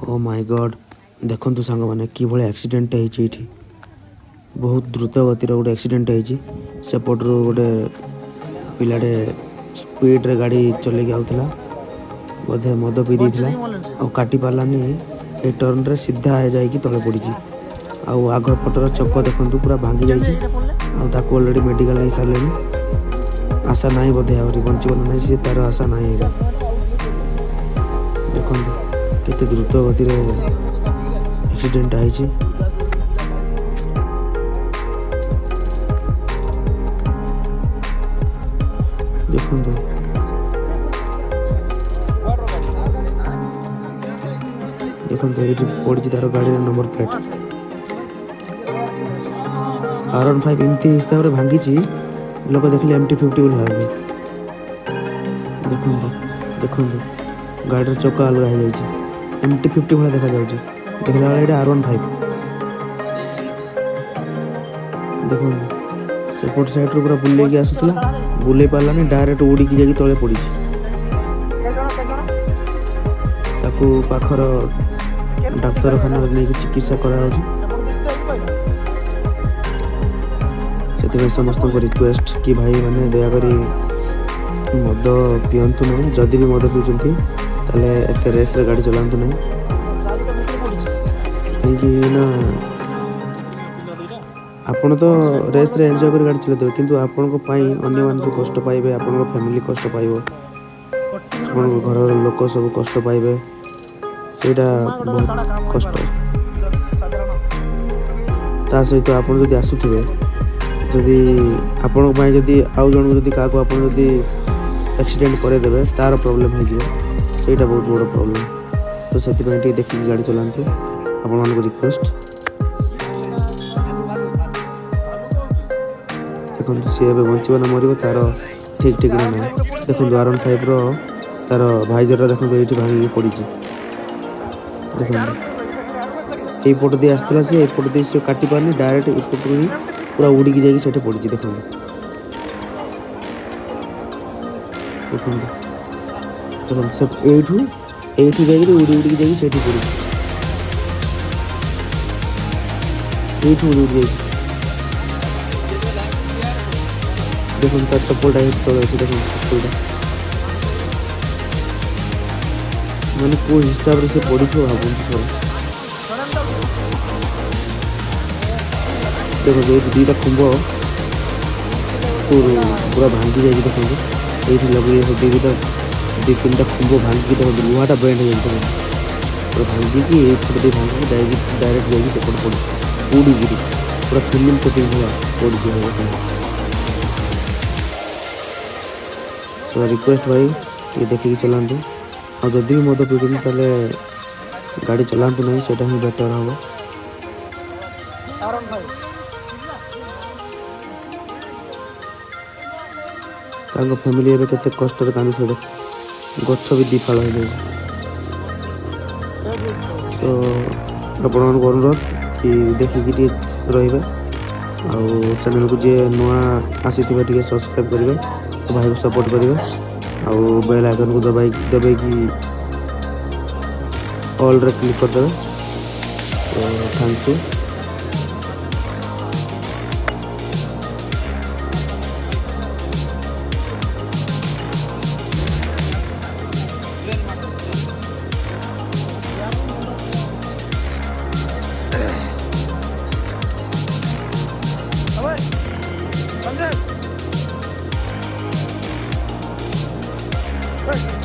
Oh my God देखु सांग मैंने कि एक्सीडेंट है बहुत द्रुत गतिर गोटे एक्सीडेंट है सेपटू गोटे पिलाटे स्पीड रे गाड़ी चल आउला बोधे मद पी देला आ काटी पारानी ए टर्न रे सीधा जाकि तले पड़ी आग पटर चक देखु पूरा भांगी जाइए ऑलरेडी मेडिकल नहीं सारे आशा ना बोधे आहरी बंचगला ना सी तार आशा ना देखो केते द्रुत गति एक्सीडेंट है देखो देखो ये पड़ी तार गाड़ी नंबर प्लेट R15 एमती हिसाब से भांगी लोक देखले MT50 भाव देखो देखो गाड़ी चक्का अलग हो जाए MT50 भाई देखा जाऊँ देखला ये R15 देखो सेपट साइड पूरा बुले आसूला बुले पारानी डायरेक्ट उड़ी जाकि तले पड़ी पाखर डाक्तरखाना नहीं चिकित्सा करा समस्त रिक्वेस्ट कि भाई मैंने दयाकोरी मद पिंतु ना जदि भी मद पीछे एत रेस रे गाड़ी चलातु ना ना आपण तो रेस रे एंजॉय कर गाड़ी चलाते किंतु आपण को पाई अन्य मान कष्ट पाइबे आपण फैमिली कष्ट पाइबो आपण घर लोक सब कष्ट पाइबे सेटा बहुत कष्ट ता सहित आपण जदि आसुथिबे जदि आपण जदि आउ जन जदि क्या आपण जदि एक्सीडेंट करदेवे तार प्रॉब्लम हो सेटा बहुत बड़ प्रॉब्लम तो से देखिए गाड़ी चलाते आपण मान रिक्वेस्ट देखो सी ए बचा ना मर तार ठीक ठीक ना देखो R15 तार भाईजर देखो ये भांगी पड़ी देखो यपट दी आसला सी एपट दी से काटी पारनी डायरेक्ट एपट ही पूरा उड़ी जाकि सेठे पड़ी देखो देखो देखो सब एठू जाकि उड़ी उड़ी जाकि सेठी पड़ी एठू उड़ी उड़ी जाकि देखो तार चप्पलटा तो देखो चप्पलटा मैंने को हिसाब से पड़ी भावुँ थोड़ा देखो ये दुईटा खुंब पूरा भांगी जाए देखो ये लगे दुईटा दी तीन खुंब भांगी देखो लुहाटा बेंड हो जाए पूरा भांगी कि भांगी डायरेक्ट जाकि सेपट पड़ी उड़ी गिरी पूरा फिल्म शूटिंग हुआ पड़ी सो रिक्वेस्ट भाई ये देखिए चलाते और जदि भी मद पीछे ताले गाड़ी चलातु नहीं सेटा ही बेटर हम फैमिली एवं केते कष्ट कांदी गछ भी दीफाल हो जाए सो आपण अनुरोध कि देखिए रे चैनल को जी नुआ आसी सब्सक्राइब करेंगे तो भाई को सपोर्ट करेंगे आउ बेल आइकन को दबाई कि ऑल रे क्लिक कर देवे तो थैंक यू Hey!